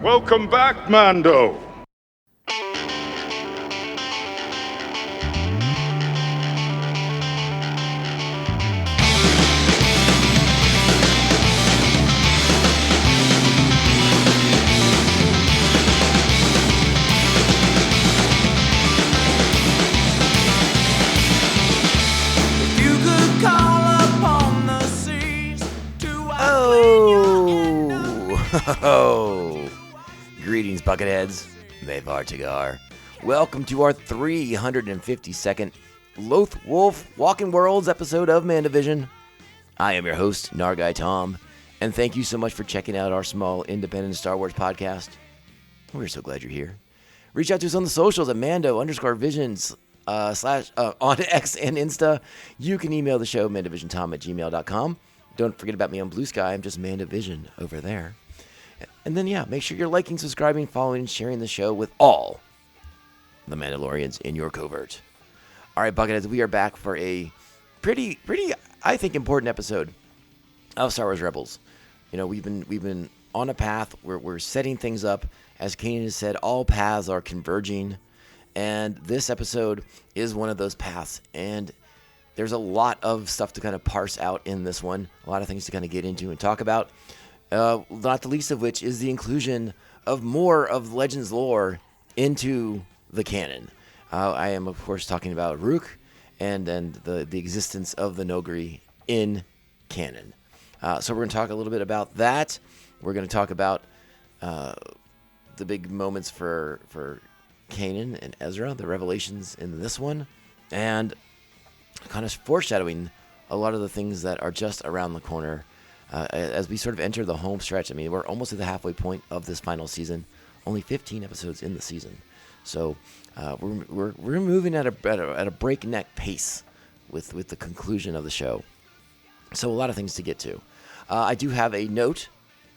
Welcome back, Mando. Oh, greetings, Bucketheads. Mayvar Tagar. Welcome to our 352nd Loth Wolf Walking Worlds episode of MandoVision. I am your host, Nargai Tom, and thank you so much for checking out our small independent Star Wars podcast. We're so glad you're here. Reach out to us on the socials at Mando_Visions on X and Insta. You can email the show, MandoVisionTom@gmail.com. Don't forget about me on Blue Sky. I'm just MandoVision over there. And then, make sure you're liking, subscribing, following, and sharing the show with all the Mandalorians in your covert. All right, Bucketheads, we are back for a pretty, I think, important episode of Star Wars Rebels. You know, we've been on a path where we're setting things up. As Kanan has said, all paths are converging, and this episode is one of those paths. And there's a lot of stuff to kind of parse out in this one, a lot of things to kind of get into and talk about. Not the least of which is the inclusion of more of Legends lore into the canon. I am, of course, talking about Rukh and the existence of the Noghri in canon. So we're going to talk a little bit about that. We're going to talk about the big moments for Kanan and Ezra, the revelations in this one, and kind of foreshadowing a lot of the things that are just around the corner. As we sort of enter the home stretch, I mean, we're almost at the halfway point of this final season. Only 15 episodes in the season, so we're moving at a breakneck pace with the conclusion of the show. So a lot of things to get to. I do have a note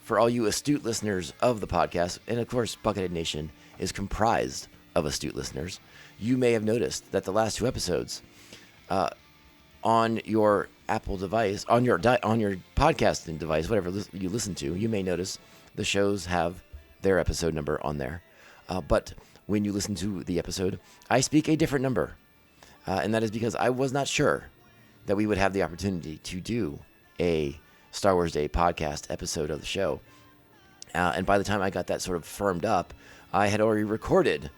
for all you astute listeners of the podcast, and of course, Buckethead Nation is comprised of astute listeners. You may have noticed that the last two episodes, on your Apple device, on your podcasting device, whatever you listen to, you may notice the shows have their episode number on there. But when you listen to the episode, I speak a different number. And that is because I was not sure that we would have the opportunity to do a Star Wars Day podcast episode of the show. And by the time I got that sort of firmed up, I had already recorded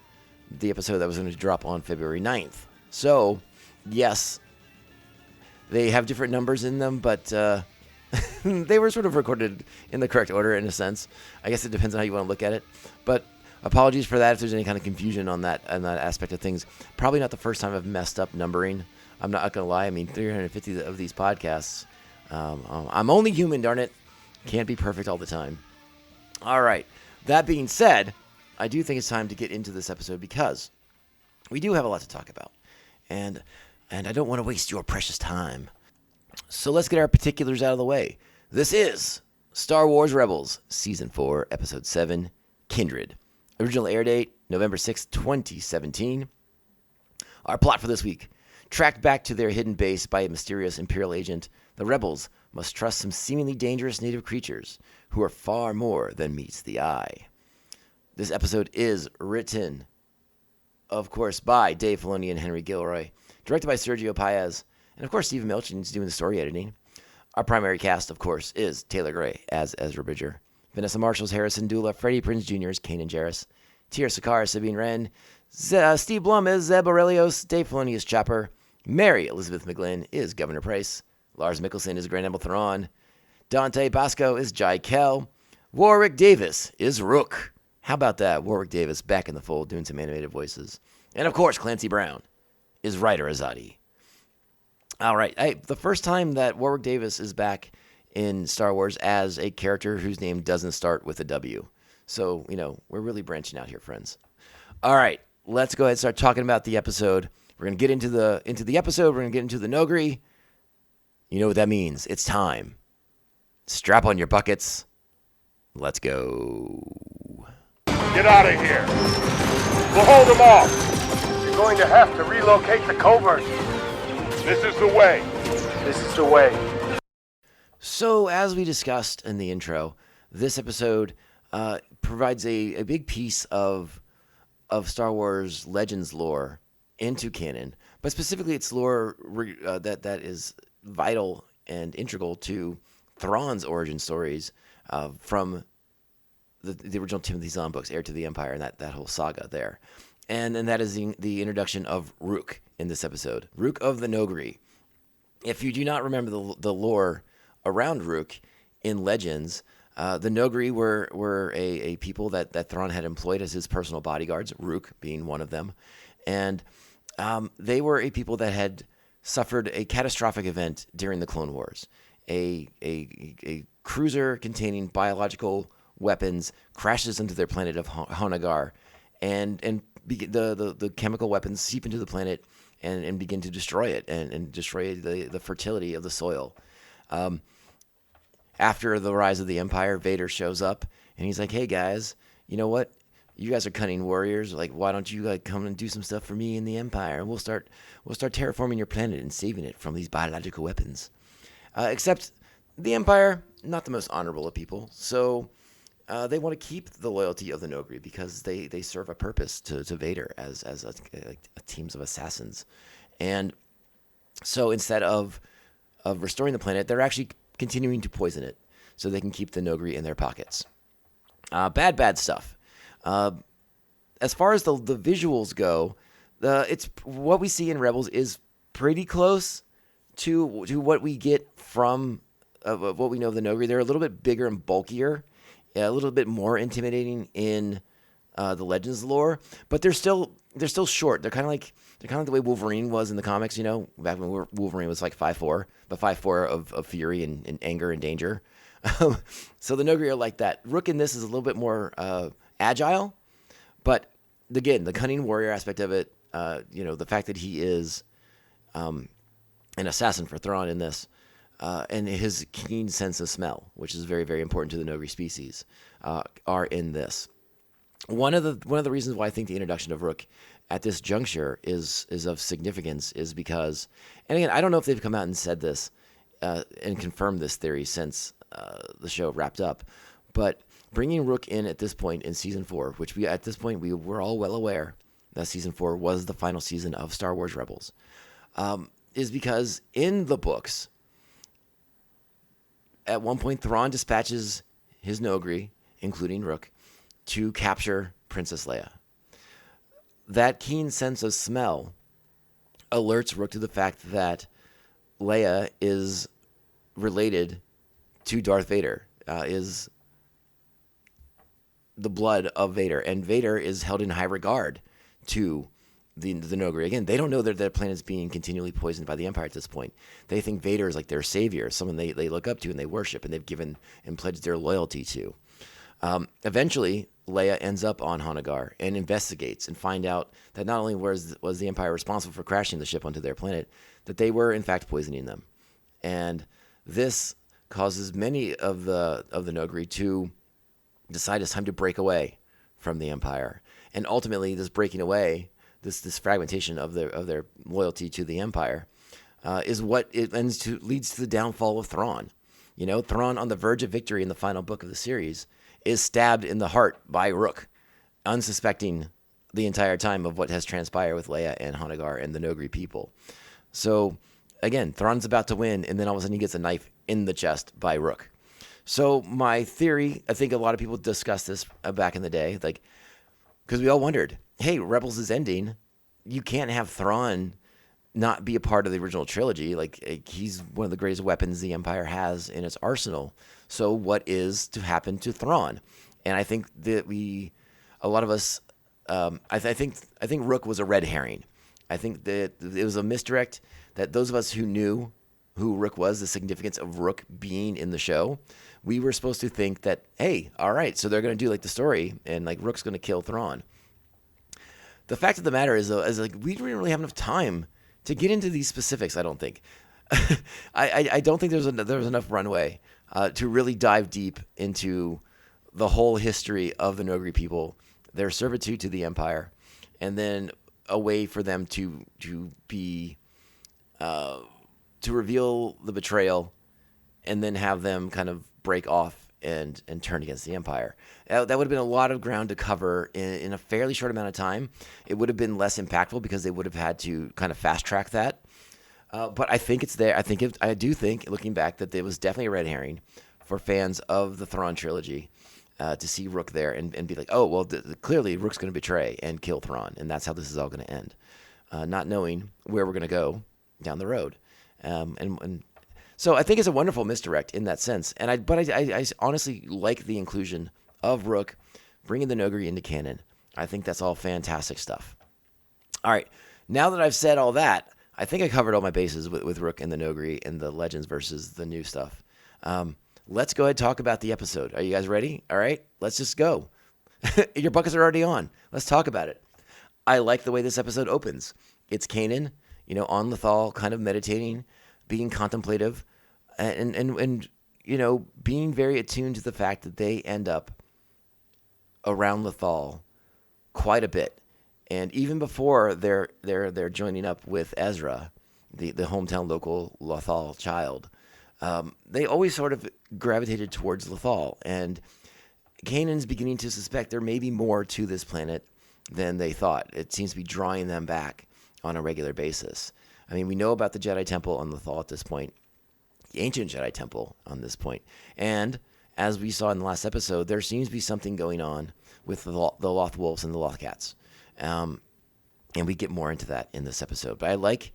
the episode that was going to drop on February 9th. So, yes, they have different numbers in them, but they were sort of recorded in the correct order in a sense. I guess it depends on how you want to look at it. But apologies for that if there's any kind of confusion on that aspect of things. Probably not the first time I've messed up numbering. I'm not going to lie. I mean, 350 of these podcasts. I'm only human, darn it. Can't be perfect all the time. All right. That being said, I do think it's time to get into this episode because we do have a lot to talk about. And I don't want to waste your precious time. So let's get our particulars out of the way. This is Star Wars Rebels, Season 4, Episode 7, Kindred. Original air date, November 6, 2017. Our plot for this week. Tracked back to their hidden base by a mysterious Imperial agent, the Rebels must trust some seemingly dangerous native creatures who are far more than meets the eye. This episode is written, of course, by Dave Filoni and Henry Gilroy. Directed by Sergio Paez, and of course Stephen Milchin's doing the story editing. Our primary cast, of course, is Taylor Gray as Ezra Bridger, Vanessa Marshall, Harrison Dula, Freddie Prinze Jr. as Kanan Jarrus, Tia Sakar as Sabine Wren, Steve Blum as Zeb Aurelios, Dave Filoni as Chopper, Mary Elizabeth McGlynn is Governor Price, Lars Mikkelsen is Grand Admiral Thrawn, Dante Basco is Jai Kell, Warwick Davis is Rukh. How about that? Warwick Davis back in the fold doing some animated voices. And of course, Clancy Brown is Ryder Azadi. All right. The first time that Warwick Davis is back in Star Wars as a character whose name doesn't start with a W. So, we're really branching out here, friends. All right. Let's go ahead and start talking about the episode. We're going to get into the episode. We're going to get into the Noghri. You know what that means. It's time. Strap on your buckets. Let's go. Get out of here. We'll hold them off. You're going to have to relocate the covert. This is the way. This is the way. So, as we discussed in the intro, this episode provides a big piece of Star Wars Legends lore into canon, but specifically its lore that is vital and integral to Thrawn's origin stories from the original Timothy Zahn books, Heir to the Empire, and that whole saga there. And that is the introduction of Rukh in this episode. Rukh of the Nogri. If you do not remember the lore around Rukh in Legends, the Nogri were a people that Thrawn had employed as his personal bodyguards, Rukh being one of them. And they were a people that had suffered a catastrophic event during the Clone Wars. A cruiser containing biological weapons crashes into their planet of Honagar, and the chemical weapons seep into the planet and begin to destroy it and destroy the fertility of the soil. After the rise of the Empire, Vader shows up and he's like, "Hey guys, you know what? You guys are cunning warriors. Like, why don't you come and do some stuff for me in the Empire? And we'll start terraforming your planet and saving it from these biological weapons." Except the Empire, not the most honorable of people, so they want to keep the loyalty of the Nogri because they serve a purpose to Vader as a teams of assassins. And so instead of restoring the planet, they're actually continuing to poison it so they can keep the Nogri in their pockets. Bad stuff. As far as the visuals go, it's what we see in Rebels is pretty close to what we get from what we know of the Nogri. They're a little bit bigger and bulkier, a little bit more intimidating in the Legends lore, but they're still short. They're kind of like the way Wolverine was in the comics. You know, back when Wolverine was like 5'4", but 5'4" of fury and anger and danger. So the Nogri are like that. Rukh in this is a little bit more agile, but again, the cunning warrior aspect of it, the fact that he is an assassin for Thrawn in this, and his keen sense of smell, which is very, very important to the Nogri species, are in this. One of the reasons why I think the introduction of Rukh at this juncture is of significance is because, and again, I don't know if they've come out and said this and confirmed this theory since the show wrapped up, but bringing Rukh in at this point in season 4, which we were all well aware that season 4 was the final season of Star Wars Rebels, is because in the books, at one point Thrawn dispatches his Nogri, including Rukh, to capture Princess Leia. That keen sense of smell alerts Rukh to the fact that Leia is related to Darth Vader, is the blood of Vader, and Vader is held in high regard to the Nogri. Again, they don't know that their planet is being continually poisoned by the Empire at this point. They think Vader is like their savior, someone they look up to and they worship and they've given and pledged their loyalty to. Eventually, Leia ends up on Honagar and investigates and find out that not only was the Empire responsible for crashing the ship onto their planet, that they were in fact poisoning them. And this causes many of the Nogri to decide it's time to break away from the Empire. And ultimately, this breaking away, this fragmentation of their loyalty to the Empire, is what it leads to the downfall of Thrawn. You know, Thrawn, on the verge of victory in the final book of the series, is stabbed in the heart by Rukh, unsuspecting the entire time of what has transpired with Leia and Honagar and the Nogri people. So, again, Thrawn's about to win, and then all of a sudden he gets a knife in the chest by Rukh. So my theory, I think a lot of people discussed this back in the day, like, because we all wondered, hey, Rebels is ending. You can't have Thrawn not be a part of the original trilogy. Like, he's one of the greatest weapons the Empire has in its arsenal. So what is to happen to Thrawn? And I think that a lot of us, I think Rukh was a red herring. I think that it was a misdirect that those of us who knew who Rukh was, the significance of Rukh being in the show, we were supposed to think that, hey, all right, so they're going to do like the story and like Rook's going to kill Thrawn. The fact of the matter is, though, like we didn't really have enough time to get into these specifics. I don't think. I don't think there was enough runway to really dive deep into the whole history of the Nogri people, their servitude to the Empire, and then a way for them to be to reveal the betrayal, and then have them kind of break off and turn against the Empire. That would have been a lot of ground to cover in a fairly short amount of time. It would have been less impactful because they would have had to kind of fast track that. But I think it's there. I do think, looking back, that it was definitely a red herring for fans of the Thrawn trilogy to see Rukh there and be like, oh, well, clearly Rookh's going to betray and kill Thrawn, and that's how this is all going to end. Not knowing where we're going to go down the road. And so I think it's a wonderful misdirect in that sense. But I honestly like the inclusion of Rukh, bringing the Noghri into canon. I think that's all fantastic stuff. All right, now that I've said all that, I think I covered all my bases with Rukh and the Noghri and the Legends versus the new stuff. Let's go ahead and talk about the episode. Are you guys ready? All right, let's just go. Your buckets are already on. Let's talk about it. I like the way this episode opens. It's Kanan, on Lothal, kind of meditating, being contemplative, and being very attuned to the fact that they end up around Lothal quite a bit. And even before they're joining up with Ezra, the hometown local Lothal child, they always sort of gravitated towards Lothal. And Kanan's beginning to suspect there may be more to this planet than they thought. It seems to be drawing them back on a regular basis. I mean, we know about the Jedi Temple on Lothal at this point, the ancient Jedi Temple on this point. And as we saw in the last episode, there seems to be something going on with the Loth Wolves and the Loth Cats. And we get more into that in this episode. But I like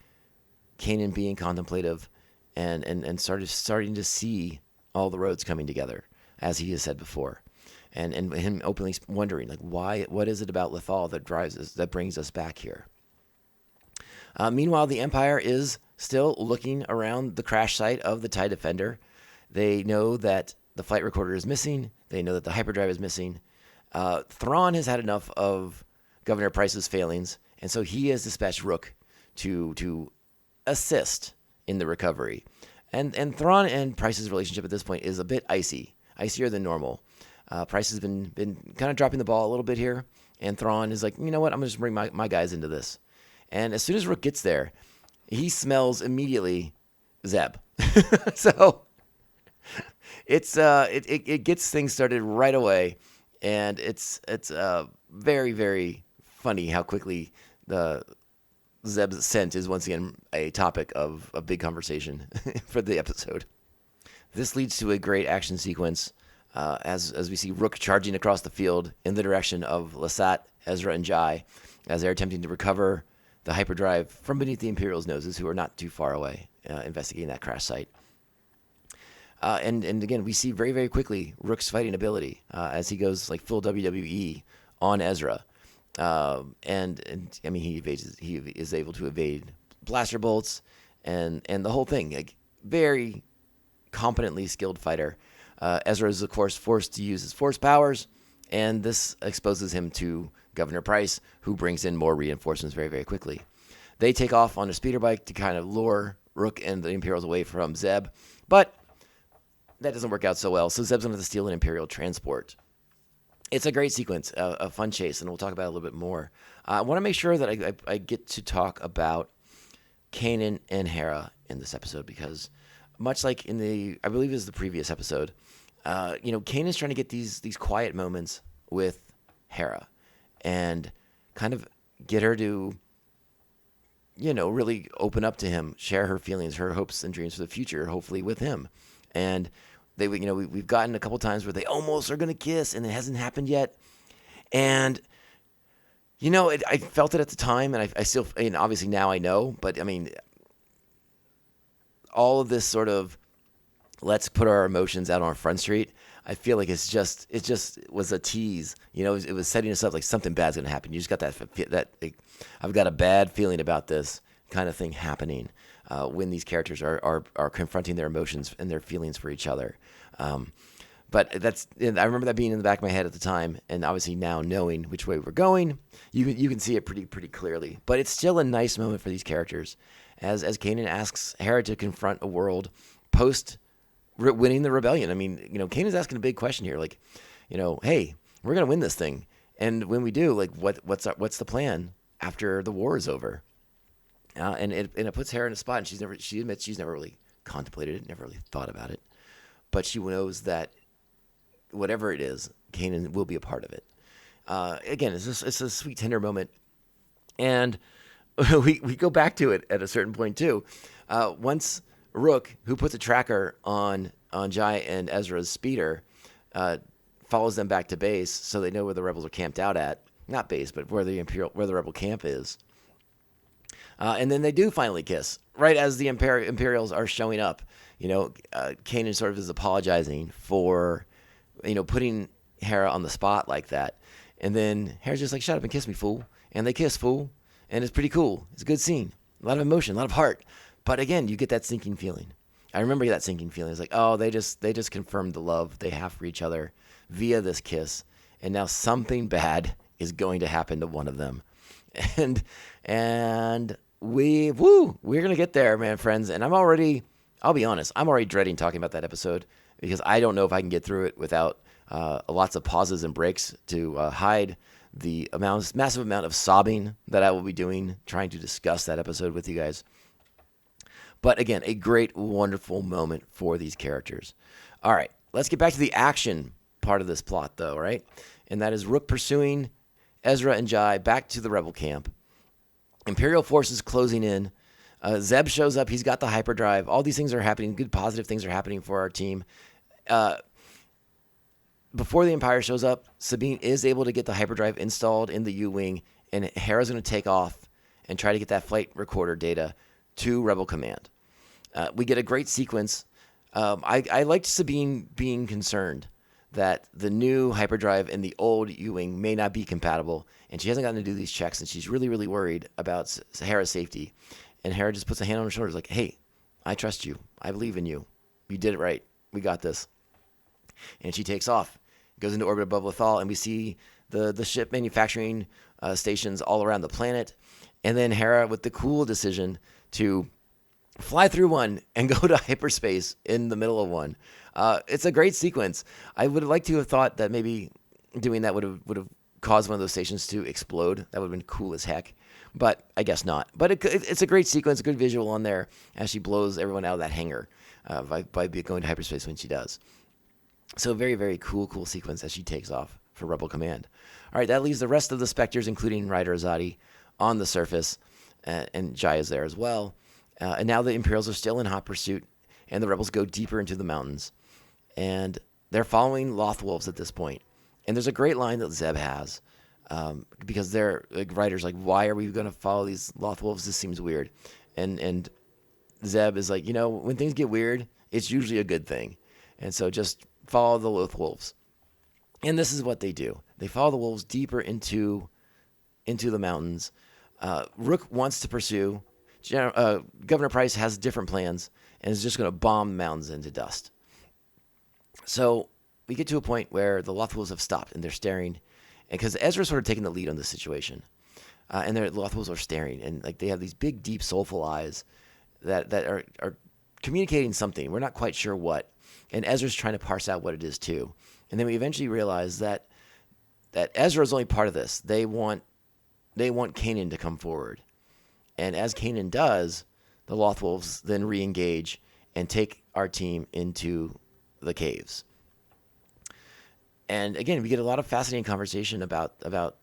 Kanan being contemplative and starting to see all the roads coming together, as he has said before. And him openly wondering, like, what is it about Lothal that brings us back here? Meanwhile, the Empire is still looking around the crash site of the TIE Defender. They know that the flight recorder is missing. They know that the hyperdrive is missing. Thrawn has had enough of Governor Pryce's failings, and so he has dispatched Rukh to assist in the recovery. And Thrawn and Pryce's relationship at this point is a bit icier than normal. Pryce has been kind of dropping the ball a little bit here, and Thrawn is like, you know what, I'm going to just bring my guys into this. And as soon as Rukh gets there, he smells immediately Zeb. So it gets things started right away, and it's very, very funny how quickly the Zeb's scent is once again a topic of a big conversation for the episode. This leads to a great action sequence as we see Rukh charging across the field in the direction of Lasat, Ezra, and Jai as they're attempting to recover the hyperdrive from beneath the Imperial's noses, who are not too far away, investigating that crash site. And again, we see very, very quickly Rookh's fighting ability as he goes like full WWE on Ezra. And I mean, he is able to evade blaster bolts and the whole thing. Like, very competently skilled fighter. Ezra is, of course, forced to use his force powers, and this exposes him to Governor Pryce, who brings in more reinforcements very, very quickly. They take off on a speeder bike to kind of lure Rukh and the Imperials away from Zeb, but that doesn't work out so well, so Zeb's going to have to steal an Imperial transport. It's a great sequence, a fun chase, and we'll talk about it a little bit more. I want to make sure that I get to talk about Kanan and Hera in this episode, because much like I believe it was the previous episode, Kanan's trying to get these quiet moments with Hera and kind of get her to, really open up to him, share her feelings, her hopes and dreams for the future, hopefully with him. And we've gotten a couple times where they almost are going to kiss, and it hasn't happened yet. And I felt it at the time, and I still, obviously now I know, but I mean, all of this sort of let's put our emotions out on Front Street, I feel like it just was a tease. It was setting us up like something bad's going to happen. You just got that I've got a bad feeling about this kind of thing happening when these characters are confronting their emotions and their feelings for each other. But I remember that being in the back of my head at the time, and obviously now knowing which way we're going, you can see it pretty clearly. But it's still a nice moment for these characters as Kanan asks Hera to confront a world post winning the rebellion. I mean, Kanan's asking a big question here, like, hey, we're gonna win this thing, and when we do, like, what's the plan after the war is over? And it puts Hera in a spot, and she admits she's never really contemplated it, never really thought about it, but she knows that whatever it is, Kanan will be a part of it. Again, it's a sweet, tender moment. And we go back to it at a certain point, too. Once Rukh, who puts a tracker on Jai and Ezra's speeder, follows them back to base so they know where the rebels are camped out at. Not base, but where the rebel camp is. And then they do finally kiss, right as the Imperials are showing up. Kanan sort of is apologizing for, putting Hera on the spot like that. And then Hera's just like, shut up and kiss me, fool. And they kiss, fool. And it's pretty cool. It's a good scene. A lot of emotion, a lot of heart. But again, you get that sinking feeling. I remember that sinking feeling. It's like, oh, they just confirmed the love they have for each other via this kiss. And now something bad is going to happen to one of them. And we're going to get there, man, friends. And I'll be honest, I'm already dreading talking about that episode because I don't know if I can get through it without lots of pauses and breaks to hide the massive amount of sobbing that I will be doing trying to discuss that episode with you guys. But again, a great, wonderful moment for these characters. All right, let's get back to the action part of this plot, though, right? And that is Rukh pursuing Ezra and Jai back to the rebel camp. Imperial forces closing in. Zeb shows up. He's got the hyperdrive. All these things are happening. Good, positive things are happening for our team. Before the Empire shows up, Sabine is able to get the hyperdrive installed in the U-Wing, and Hera's going to take off and try to get that flight recorder data to Rebel Command. We get a great sequence. I liked Sabine being concerned that the new hyperdrive and the old U-Wing may not be compatible, and she hasn't gotten to do these checks, and she's really, really worried about Hera's safety. And Hera just puts a hand on her shoulders like, hey, I trust you. I believe in you. You did it right. We got this. And she takes off, goes into orbit above Lothal, and we see the ship manufacturing stations all around the planet. And then Hera with the cool decision to fly through one and go to hyperspace in the middle of one. It's a great sequence. I would have liked to have thought that maybe doing that would have caused one of those stations to explode. That would have been cool as heck. But I guess not. But it's a great sequence, a good visual on there as she blows everyone out of that hangar by going to hyperspace when she does. So very, very cool sequence as she takes off for Rebel Command. All right, that leaves the rest of the Spectres, including Ryder Azadi, on the surface, and Jai is there as well. And now the Imperials are still in hot pursuit, and the Rebels go deeper into the mountains. And they're following Lothwolves at this point. And there's a great line that Zeb has, because they're like, Ryder's like, why are we going to follow these Lothwolves? This seems weird. And Zeb is like, when things get weird, it's usually a good thing. And so just follow the Lothwolves. And this is what they do. They follow the wolves deeper into the mountains. Rukh wants to pursue. Governor Price has different plans and is just going to bomb the mountains into dust. So we get to a point where the Lothwolves have stopped and they're staring, and because Ezra's sort of taking the lead on this situation, and the Lothwolves are staring, and like they have these big, deep, soulful eyes that are communicating something. We're not quite sure what, and Ezra's trying to parse out what it is too. And then we eventually realize that Ezra is only part of this. They want Kanan to come forward, and as Kanan does, the Lothwolves then re-engage and take our team into the caves. And again, we get a lot of fascinating conversation about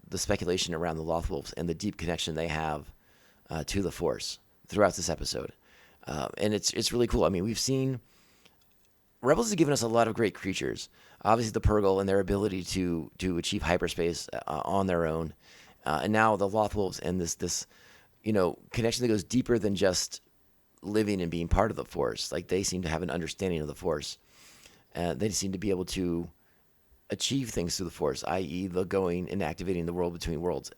the speculation around the Lothwolves and the deep connection they have to the Force throughout this episode. And it's really cool. I mean, we've seen Rebels has given us a lot of great creatures. Obviously, the Purrgil and their ability to achieve hyperspace on their own, and now the Lothwolves and this connection that goes deeper than just living and being part of the Force. Like they seem to have an understanding of the Force. They seem to be able to achieve things through the Force, i.e. the going and activating the world between worlds,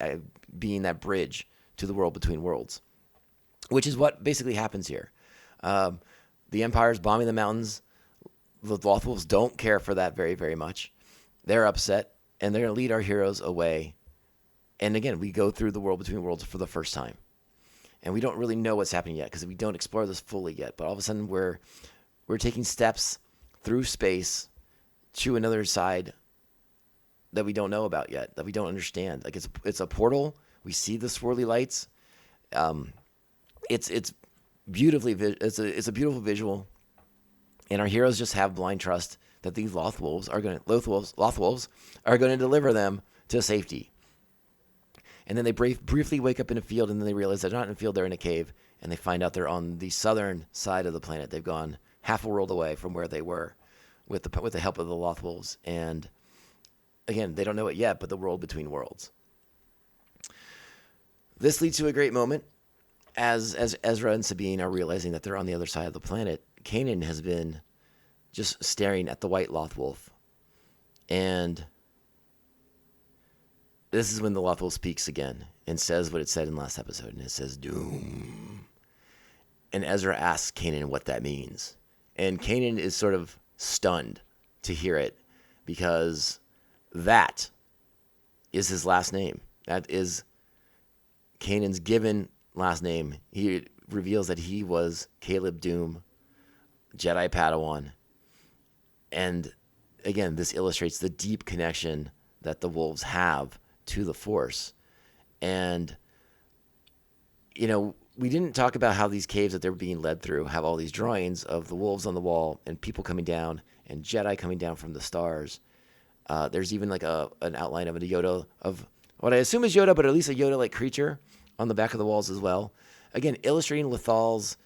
being that bridge to the world between worlds, which is what basically happens here. The Empire's bombing the mountains. The Lothwolves don't care for that very, very much. They're upset, and they're going to lead our heroes away. And again, we go through the world between worlds for the first time. And we don't really know what's happening yet because we don't explore this fully yet. But all of a sudden, we're taking steps through space to another side that we don't know about yet, that we don't understand. Like it's a portal. We see the swirly lights. It's beautifully it's a beautiful visual, and our heroes just have blind trust that these Loth wolves are going to deliver them to safety. And then they briefly wake up in a field, and then they realize they're not in a field, they're in a cave, and they find out they're on the southern side of the planet. They've gone half a world away from where they were with the help of the Loth wolves. And again, they don't know it yet, but the world between worlds. This leads to a great moment as Ezra and Sabine are realizing that they're on the other side of the planet. Kanan has been just staring at the white Loth wolf. And this is when the Loth wolf speaks again and says what it said in the last episode. And it says, doom. And Ezra asks Kanan what that means. And Kanan is sort of stunned to hear it, because that is his last name. That is Kanan's given last name. He reveals that he was Caleb Doom, Jedi Padawan. And again, this illustrates the deep connection that the wolves have to the Force. And, you know, we didn't talk about how these caves that they're being led through have all these drawings of the wolves on the wall and people coming down and Jedi coming down from the stars. There's even like an outline of a Yoda, of what I assume is Yoda, but at least a Yoda-like creature on the back of the walls as well. Again, illustrating Lethal's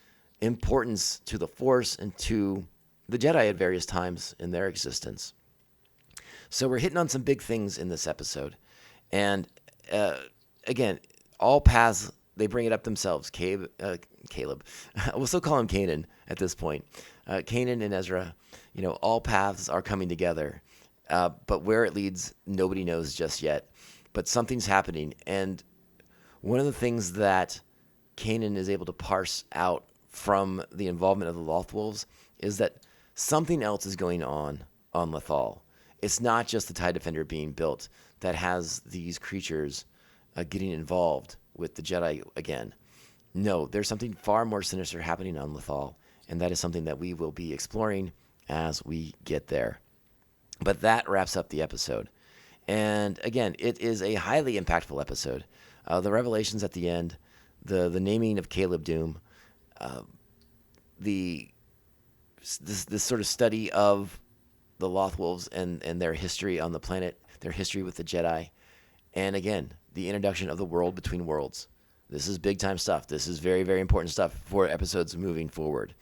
importance to the Force and to the Jedi at various times in their existence. So we're hitting on some big things in this episode. And again, all paths, they bring it up themselves. Caleb. We'll still call him Kanan at this point. Kanan and Ezra, you know, all paths are coming together. But where it leads, nobody knows just yet. But something's happening. And one of the things that Kanan is able to parse out from the involvement of the Loth wolves is that something else is going on Lethal. It's not just the TIE Defender being built that has these creatures getting involved with the Jedi again. No, there's something far more sinister happening on Lethal, and that is something that we will be exploring as we get there. But that wraps up the episode. And again, it is a highly impactful episode. The revelations at the end, the naming of Caleb Doom, this sort of study of the Loth wolves and their history on the planet, their history with the Jedi, and again, the introduction of the world between worlds. This is big time stuff. This is very, very important stuff for episodes moving forward.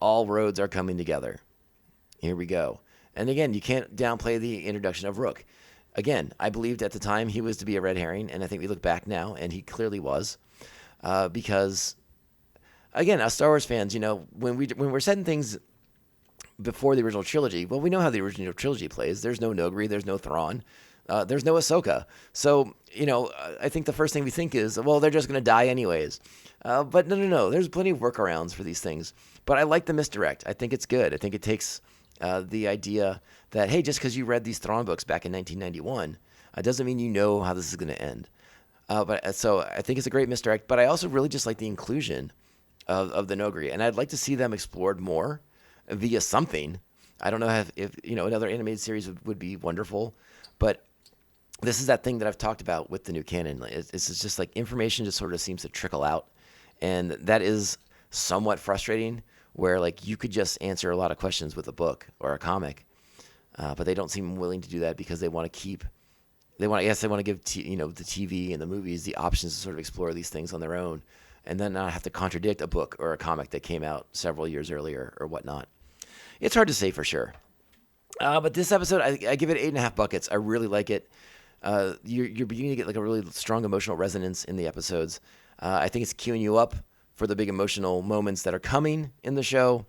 All roads are coming together. Here we go. And again, you can't downplay the introduction of Rukh. Again, I believed at the time he was to be a red herring, and I think we look back now, and he clearly was. Because, again, us Star Wars fans, you know, when we're setting things before the original trilogy, well, we know how the original trilogy plays. There's no Nogri, there's no Thrawn, there's no Ahsoka. So, you know, I think the first thing we think is, well, they're just going to die anyways. But no. There's plenty of workarounds for these things. But I like the misdirect. I think it's good. I think it takes the idea that, hey, just because you read these Thrawn books back in 1991, doesn't mean you know how this is going to end. So I think it's a great misdirect. But I also really just like the inclusion of the Nogri. And I'd like to see them explored more via something. I don't know if you know, another animated series would be wonderful. But this is that thing that I've talked about with the new canon. It's just like information just sort of seems to trickle out. And that is somewhat frustrating, where like you could just answer a lot of questions with a book or a comic, but they don't seem willing to do that because they want to give the TV and the movies the options to sort of explore these things on their own, and then not have to contradict a book or a comic that came out several years earlier or whatnot. It's hard to say for sure. But this episode, I give it 8.5 buckets. I really like it. You're beginning to get like a really strong emotional resonance in the episodes. I think it's queuing you up for the big emotional moments that are coming in the show,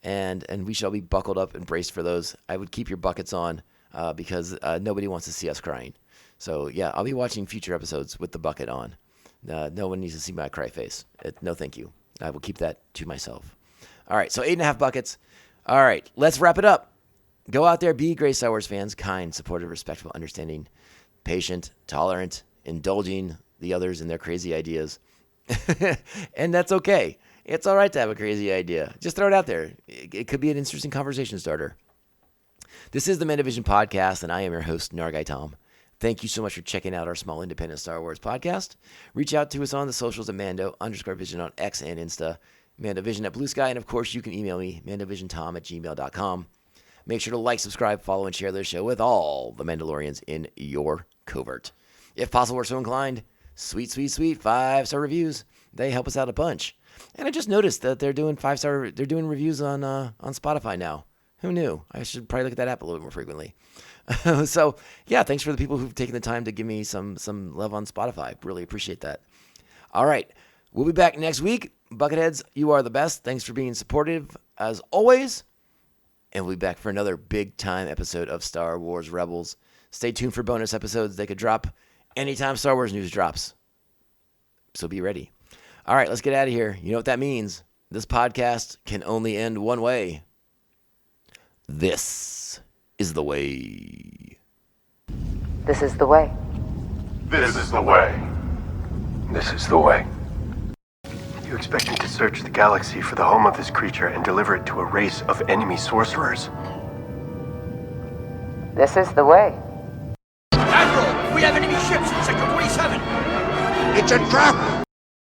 and we shall be buckled up and braced for those. I would keep your buckets on because nobody wants to see us crying. So yeah, I'll be watching future episodes with the bucket on. No one needs to see my cry face. No, thank you. I will keep that to myself. All right, so 8.5 buckets. All right, let's wrap it up. Go out there, be great Star Wars fans, kind, supportive, respectful, understanding, patient, tolerant, indulging the others in their crazy ideas. And that's okay. It's all right to have a crazy idea. Just throw it out there. It could be an interesting conversation starter. This is the MandoVision podcast, and I am your host, Nargai Tom. Thank you so much for checking out our small independent Star Wars podcast. Reach out to us on the socials at Mando_Vision on X and Insta, MandoVision at Blue Sky, and of course you can email me, MandoVisionTom@gmail.com. Make sure to like, subscribe, follow, and share this show with all the Mandalorians in your covert. If possible or so inclined, sweet 5-star reviews. They help us out a bunch. And I just noticed that they're doing reviews on Spotify now. Who knew? I should probably look at that app a little bit more frequently. So, yeah, thanks for the people who've taken the time to give me some love on Spotify. Really appreciate that. All right. We'll be back next week. Bucketheads, you are the best. Thanks for being supportive, as always. And we'll be back for another big-time episode of Star Wars Rebels. Stay tuned for bonus episodes. They could drop anytime Star Wars news drops. So be ready. All right, let's get out of here. You know what that means. This podcast can only end one way. This is the way. This is the way. This is the way. This is the way. You expect me to search the galaxy for the home of this creature and deliver it to a race of enemy sorcerers? This is the way. Admiral, we have enemy ships in Sector 47. It's a trap!